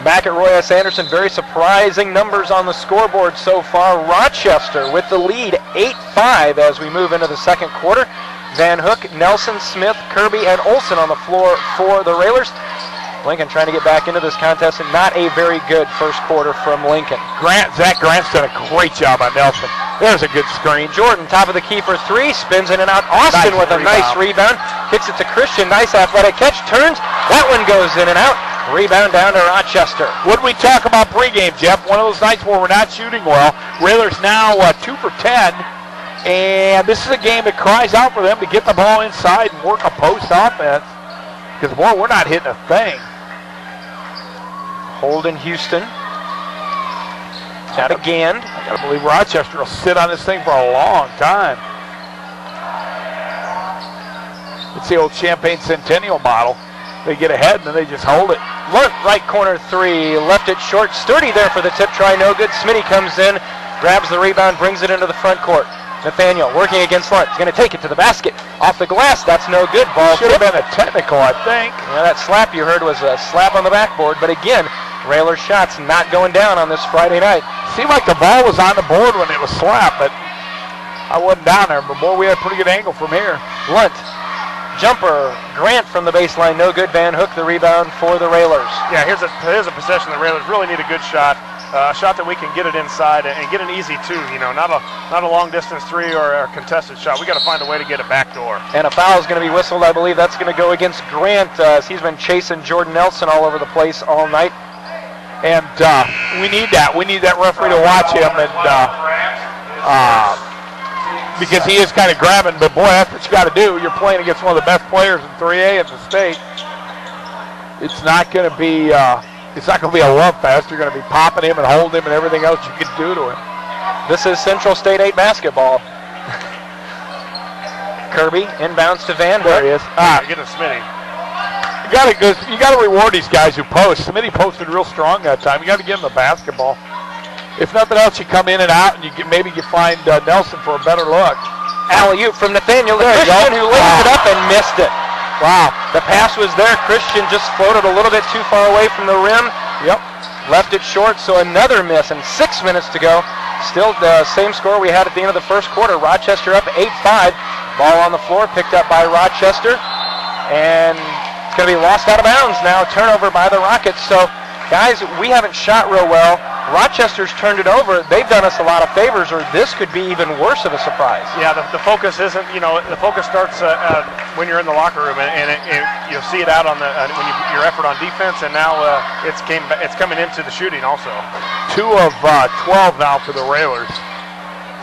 Back at Roy S. Anderson, very surprising numbers on the scoreboard so far. Rochester with the lead, 8-5 as we move into the second quarter. Van Hook, Nelson, Smith, Kirby, and Olson on the floor for the Railers. Lincoln trying to get back into this contest, and not a very good first quarter from Lincoln. Zach Grant's done a great job on Nelson. There's a good screen. Jordan, top of the key for three, spins in and out. Austin with a nice rebound. Kicks it to Christian, nice athletic catch, turns. That one goes in and out. Rebound down to Rochester. What we talk about pregame, Jeff? One of those nights where we're not shooting well. Railers now 2 for 10, and this is a game that cries out for them to get the ball inside and work a post offense. Because, boy, we're not hitting a thing. Holden Houston. Out again. I got to believe Rochester will sit on this thing for a long time. It's the old Champagne Centennial model. They get ahead and then they just hold it. Lunt, right corner three. Left it short. Sturdy there for the tip try. No good. Smitty comes in, grabs the rebound, brings it into the front court. Nathaniel working against Lunt. He's going to take it to the basket. Off the glass. That's no good. Ball should have been a technical, I think. Yeah, that slap you heard was a slap on the backboard. But again, Raylor's shots not going down on this Friday night. Seemed like the ball was on the board when it was slapped, but I wasn't down there. But boy, we had a pretty good angle from here. Lunt. Jumper. Grant from the baseline. No good. Van Hook the rebound for the Railers. Yeah, here's a possession. The Railers really need a good shot. A shot that we can get it inside and get an easy two, not a long distance three or a contested shot. We got to find a way to get it backdoor. And a foul is going to be whistled. I believe that's going to go against Grant as he's been chasing Jordan Nelson all over the place all night. And we need that. We need that referee to watch him, and because he is kind of grabbing. But boy, that's what you got to do. You're playing against one of the best players in 3A in the state. It's not going to be. It's not going to be a love fest. You're going to be popping him and holding him and everything else you can do to him. This is Central State 8 basketball. Kirby inbounds to Van. There he is. Get a Smitty. You got to reward these guys who post. Smitty posted real strong that time. You got to give him the basketball. If nothing else, you come in and out, and you find Nelson for a better look. Alley-oop from Nathaniel. Christian who lays it up and missed it. Wow, the pass was there. Christian just floated a little bit too far away from the rim. Yep. Left it short, so another miss, and 6 minutes to go. Still the same score we had at the end of the first quarter. Rochester up 8-5. Ball on the floor, picked up by Rochester. And it's going to be lost out of bounds now. Turnover by the Rockets. So, guys, we haven't shot real well. Rochester's turned it over. They've done us a lot of favors, or this could be even worse of a surprise. Yeah, the focus isn't, the focus starts when you're in the locker room, and you'll see it out on your effort on defense, and now it's coming into the shooting also. 2 of 12 now for the Railers,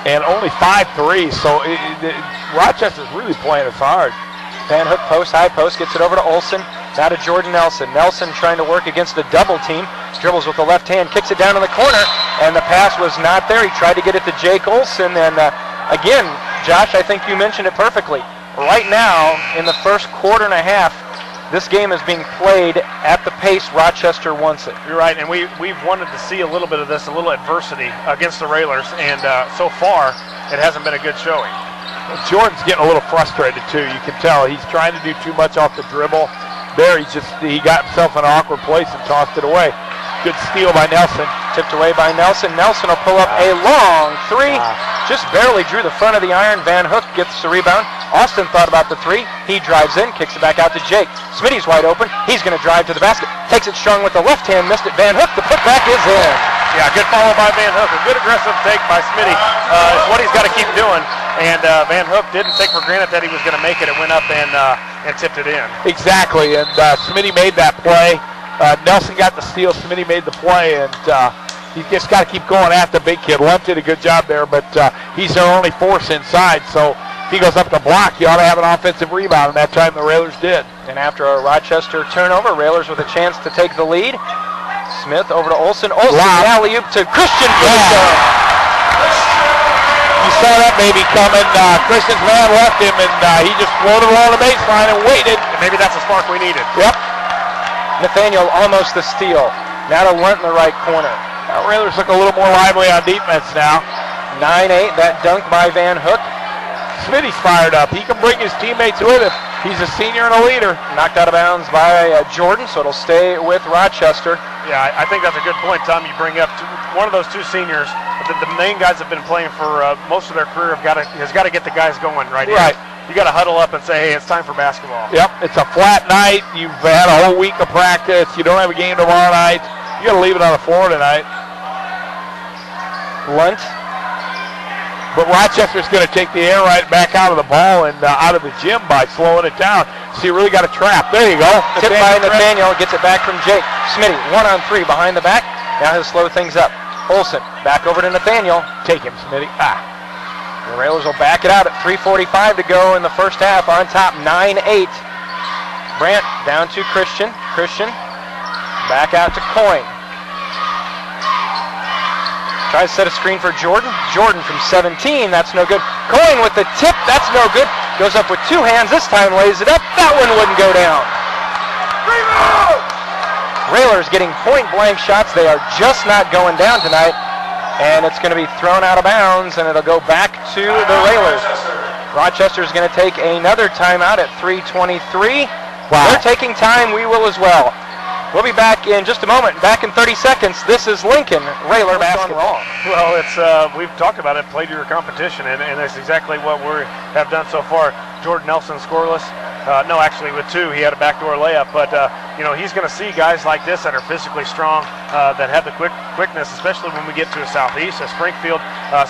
and only 5 threes, so Rochester's really playing us hard. Van Hook post, high post, gets it over to Olson. Now to Jordan Nelson. Nelson trying to work against a double team. Dribbles with the left hand, kicks it down in the corner, and the pass was not there. He tried to get it to Jake Olson, and again, Josh, I think you mentioned it perfectly. Right now, in the first quarter and a half, this game is being played at the pace Rochester wants it. You're right, and we've wanted to see a little bit of this, a little adversity against the Railers, and so far, it hasn't been a good showing. Jordan's getting a little frustrated too. You can tell he's trying to do too much off the dribble. There, he got himself in an awkward place and tossed it away. Good steal by Nelson. Tipped away by Nelson. Nelson will pull up a long three. Just barely drew the front of the iron. Van Hook gets the rebound. Austin thought about the three. He drives in, kicks it back out to Jake. Smitty's wide open. He's going to drive to the basket. Takes it strong with the left hand. Missed it. Van Hook. The putback is in. Yeah, good follow by Van Hook. A good aggressive take by Smitty. It's what he's got to keep doing. And Van Hook didn't take for granted that he was going to make it. It went up and tipped it in. Exactly, and Smitty made that play. Nelson got the steal. Smitty made the play, and he's just got to keep going at the big kid. Lunt did a good job there, but he's their only force inside. So if he goes up the block, you ought to have an offensive rebound, and that time the Railers did. And after a Rochester turnover, Railers with a chance to take the lead. Smith over to Olson. Olson, alley-oop to Christian. You saw that maybe coming. Christian's man left him, and he just floated along the baseline and waited. And maybe that's the spark we needed. Yep. Nathaniel almost the steal. Now to Lunt in the right corner. Railers look a little more lively on defense now. 9-8, that dunk by Van Hook. Smitty's fired up. He can bring his teammates with him. He's a senior and a leader. Knocked out of bounds by Jordan, so it'll stay with Rochester. Yeah, I think that's a good point, Tom. You bring up one of those two seniors. The main guys have been playing for most of their career. Has got to get the guys going right here. Right. You got to huddle up and say, hey, it's time for basketball. Yep, it's a flat night. You've had a whole week of practice. You don't have a game tomorrow night. You got to leave it on the floor tonight. Lunt. But Rochester's going to take the air right back out of the ball and out of the gym by slowing it down. So you really got a trap. There you go. Tipped by Nathaniel. Gets it back from Jake. Smitty, 1-on-3 behind the back. Now he'll slow things up. Olsen, back over to Nathaniel. Take him, Smitty. The Railers will back it out at 3:45 to go in the first half. On top, 9-8. Brandt down to Christian. Christian back out to Coyne. Tries to set a screen for Jordan. Jordan from 17, that's no good. Coyne with the tip, that's no good. Goes up with two hands, this time lays it up. That one wouldn't go down. Railers getting point-blank shots. They are just not going down tonight. And it's going to be thrown out of bounds, and it'll go back to the Railers. Rochester's going to take another timeout at 3:23. Wow. They're taking time, we will as well. We'll be back in just a moment. Back in 30 seconds. This is Lincoln Railer basketball. Well, it's we've talked about it. Play to your competition, and that's exactly what we have done so far. Jordan Nelson scoreless. No, actually with two, he had a backdoor layup. But he's going to see guys like this that are physically strong, that have the quickness, especially when we get to a Southeast, a Springfield.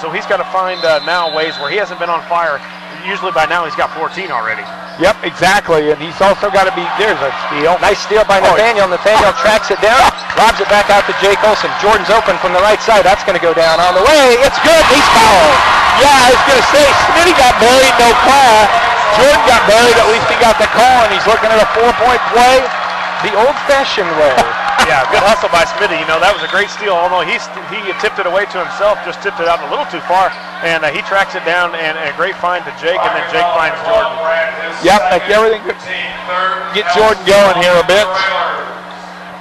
So he's got to find now ways where he hasn't been on fire. Usually by now he's got 14 already. Yep, exactly, and he's also got to be, there's a steal. Nice steal by Nathaniel. Nathaniel tracks it down, lobs it back out to Jake Olsen. Jordan's open from the right side. That's going to go down on the way. It's good. He's fouled. Yeah, I was going to say, Smitty got buried, no call. Jordan got buried, at least he got the call, and he's looking at a 4-point play. The old-fashioned way. Yeah, good hustle by Smitty. That was a great steal, although he tipped it away to himself, just tipped it out a little too far, and he tracks it down, and a great find to Jake, and then Jake finds Jordan. Yep, like everything, get Jordan going here a bit,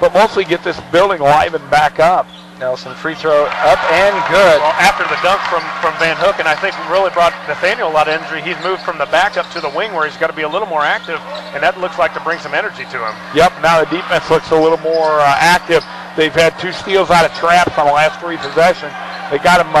but mostly get this building livened back up. Nelson free throw up and good. Well, after the dunk from Van Hook, and I think really brought Nathaniel a lot of energy, he's moved from the back up to the wing where he's got to be a little more active, and that looks like to bring some energy to him. Yep, now the defense looks a little more active. They've had two steals out of traps on the last three possessions. They got him,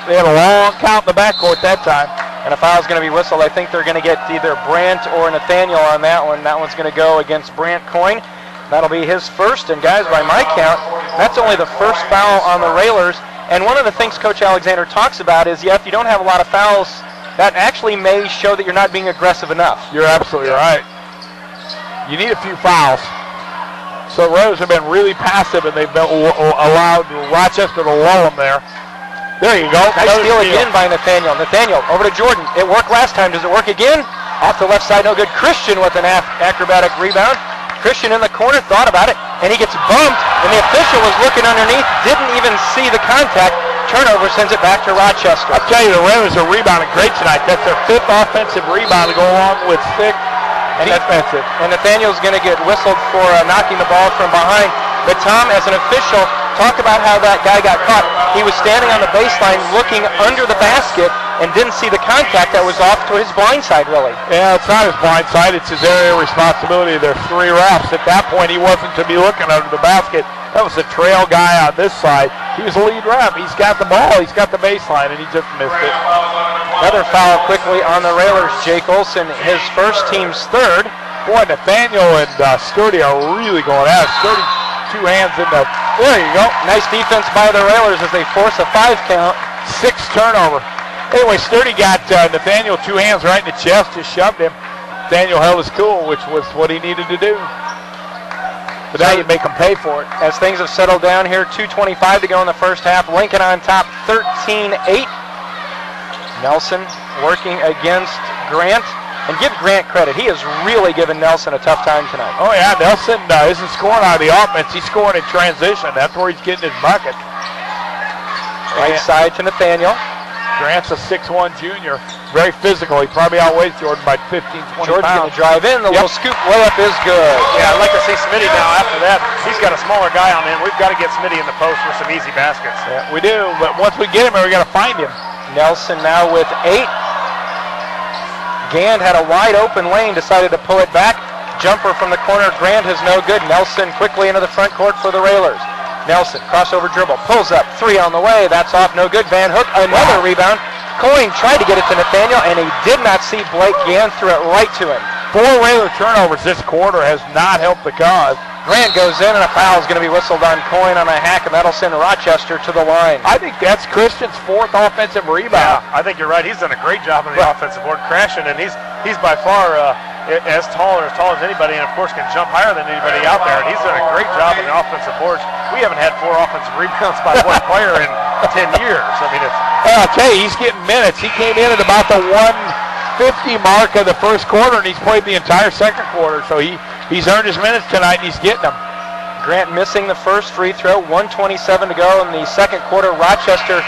they had a long count in the backcourt that time. And a foul's going to be whistled. I think they're going to get either Brandt or Nathaniel on that one. That one's going to go against Brandt Coyne. That'll be his first, and guys, by my count, that's only the first foul on the Railers. And one of the things Coach Alexander talks about is, if you don't have a lot of fouls, that actually may show that you're not being aggressive enough. You're absolutely right. You need a few fouls. So the Railers have been really passive, and they've been allowed Rochester to lull them there. There you go. Nice steal again by Nathaniel. Nathaniel over to Jordan. It worked last time. Does it work again? Off the left side, no good. Christian with an acrobatic rebound. Christian in the corner, thought about it, and he gets bumped, and the official was looking underneath, didn't even see the contact. Turnover sends it back to Rochester. I'll tell you, the Railers are rebounding great tonight. That's their fifth offensive rebound to go along with six defensive. And Nathaniel's going to get whistled for knocking the ball from behind. But Tom, as an official, talk about how that guy got caught. He was standing on the baseline looking under the basket and didn't see the contact that was off to his blind side, really. Yeah, it's not his blind side. It's his area of responsibility. There's three refs. At that point, he wasn't to be looking under the basket. That was the trail guy on this side. He was the lead ref. He's got the ball. He's got the baseline, and he just missed it. Another foul quickly on the Railers. Jake Olsen, his first, team's third. Boy, Nathaniel and Sturdy are really going at it. Sturdy, two hands in the... There you go. Nice defense by the Railers as they force a 5 count. 6 turnover. Anyway, Sturdy got Nathaniel two hands right in the chest, just shoved him. Nathaniel held his cool, which was what he needed to do. But now you make him pay for it. As things have settled down here, 2:25 to go in the first half. Lincoln on top, 13-8. Nelson working against Grant. And give Grant credit. He has really given Nelson a tough time tonight. Oh, yeah, Nelson isn't scoring out of the offense. He's scoring in transition. That's where he's getting his bucket. Right side to Nathaniel. Grant's a 6'1 junior. Very physical. He probably outweighs Jordan by 15, 20 Jordan's pounds. going to drive in. The little scoop layup is good. Yeah, I'd like to see Smitty now after that. He's got a smaller guy on him. We've got to get Smitty in the post for some easy baskets. Yeah, we do. But once we get him, we got to find him. Nelson now with 8. Gand had a wide open lane, decided to pull it back. Jumper from the corner, Grant is no good. Nelson quickly into the front court for the Railers. Nelson, crossover dribble, pulls up, 3 on the way, that's off, no good. Van Hook, another rebound. Coyne tried to get it to Nathaniel, and he did not see Blake. Gand threw it right to him. 4 Railer turnovers this quarter has not helped the cause. Grant goes in, and a foul is going to be whistled on Coyne on a hack, and that'll send Rochester to the line. I think that's Christian's 4th offensive rebound. Yeah, I think you're right. He's done a great job on the offensive board, crashing, and he's by far as tall as anybody, and of course can jump higher than anybody out there. And he's done a great job on the offensive boards. We haven't had 4 offensive rebounds by one player in 10 years. I mean, it's. I'll tell you, he's getting minutes. He came in at about the 150 mark of the first quarter, and he's played the entire second quarter. So he's earned his minutes tonight, and he's getting them. Grant missing the first free throw, 1:27 to go in the second quarter. Rochester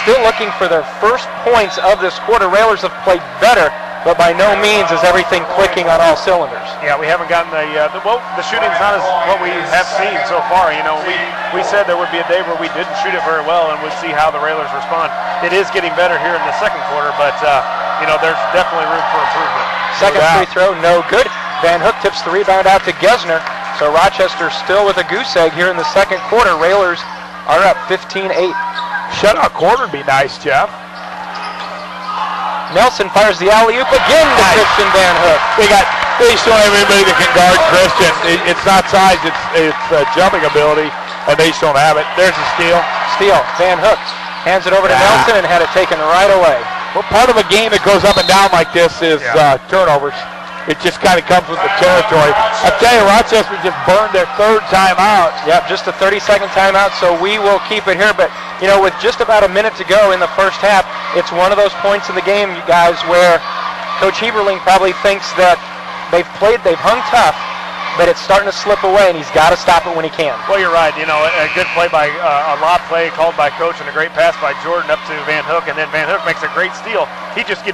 still looking for their first points of this quarter. Railers have played better, but by no means is everything clicking on all cylinders. Yeah, we haven't gotten the shooting's not as what we have seen so far. You know, we said there would be a day where we didn't shoot it very well, and we'd see how the Railers respond. It is getting better here in the second quarter, but you know, there's definitely room for improvement. Second free throw, no good. Van Hook tips the rebound out to Gesner. So Rochester still with a goose egg here in the second quarter. Railers are up 15-8. Shutout quarter would be nice, Jeff. Nelson fires the alley-oop again to Christian Van Hook. They show everybody that can guard Christian. It's not size, it's jumping ability, and they just don't have it. There's a steal. Van Hook hands it over to Nelson and had it taken right away. Well, part of a game that goes up and down like this is turnovers. It just kind of comes with the territory. I tell you, Rochester just burned their 3rd timeout. Yep, just a 30-second timeout, so we will keep it here. But, you know, with just about a minute to go in the first half, it's one of those points in the game, you guys, where Coach Heberling probably thinks that they've hung tough, but it's starting to slip away, and he's got to stop it when he can. Well, you're right. You know, a good play by a lob play called by Coach, and a great pass by Jordan up to Van Hook, and then Van Hook makes a great steal. He just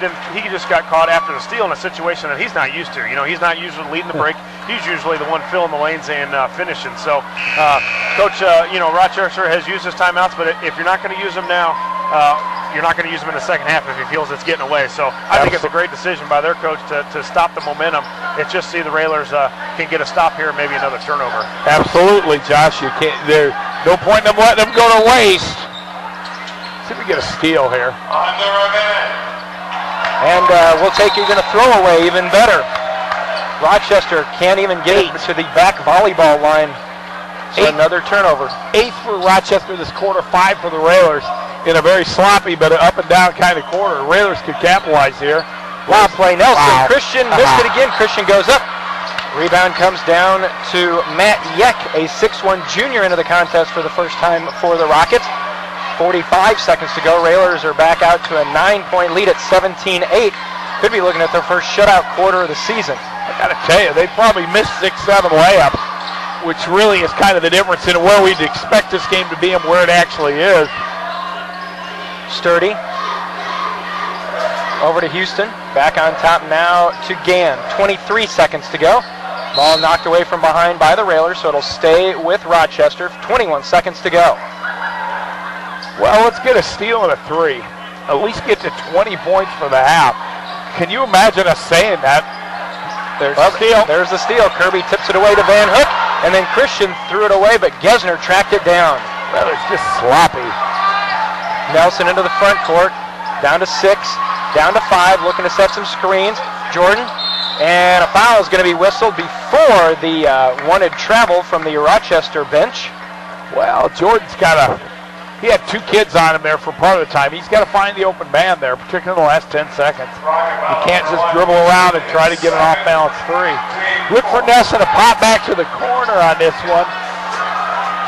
got caught after the steal in a situation that he's not used to. You know, he's not usually leading the break. He's usually the one filling the lanes and finishing. So, Coach, you know, Rochester has used his timeouts, but if you're not going to use them now, you're not going to use them in the second half if he feels it's getting away. So I think it's a great decision by their coach to stop the momentum. It's just see the Railers can get a stop here, maybe another turnover. Absolutely, Josh. You can't. There's no point in them letting them go to waste. See if we get a steal here. And we'll take even a throwaway, even better. Rochester can't even get it to the back volleyball line. So another turnover. 8th for Rochester this quarter, 5 for the Railers in a very sloppy but up and down kind of quarter. Railers could capitalize here. Lob play, Nelson. Wow. Christian missed it again. Christian goes up. Rebound comes down to Matt Yeck, a 6'1 junior into the contest for the first time for the Rockets. 45 seconds to go. Railers are back out to a 9-point lead at 17-8. Could be looking at their first shutout quarter of the season. I got to tell you, they probably missed 6-7 layups, which really is kind of the difference in where we'd expect this game to be and where it actually is. Sturdy. Over to Houston. Back on top now to Gann. 23 seconds to go. Ball knocked away from behind by the Railers, so it'll stay with Rochester. 21 seconds to go. Well, let's get a steal and a 3. At least get to 20 points for the half. Can you imagine us saying that? There's the steal. There's the steal. Kirby tips it away to Van Hook, and then Christian threw it away, but Gesner tracked it down. Well, it's just sloppy. Nelson into the front court. Down to 6. Down to 5. Looking to set some screens. Jordan. And a foul is going to be whistled before the wanted travel from the Rochester bench. Well, Jordan's he had 2 kids on him there for part of the time. He's got to find the open man there, particularly in the last 10 seconds. You can't just dribble around and try to get an off-balance 3. Good for Nelson to pop back to the corner on this one.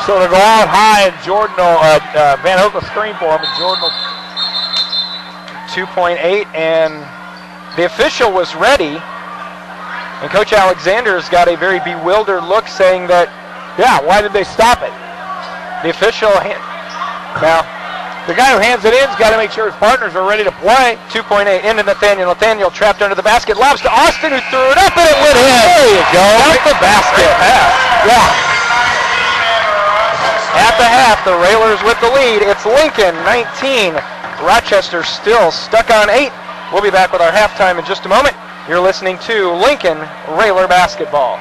So they'll go out high, and Jordan will, Van Hook will screen for him, and Jordan will... 2.8, and the official was ready. And Coach Alexander's got a very bewildered look saying that, yeah, why did they stop it? The official... Now, the guy who hands it in's got to make sure his partners are ready to play. 2.8 into Nathaniel. Nathaniel trapped under the basket. Lobs to Austin, who threw it up, and it went in. There you go. Out the basket. Yeah. At the half, the Railers with the lead. It's Lincoln 19. Rochester still stuck on 8. We'll be back with our halftime in just a moment. You're listening to Lincoln Railer Basketball.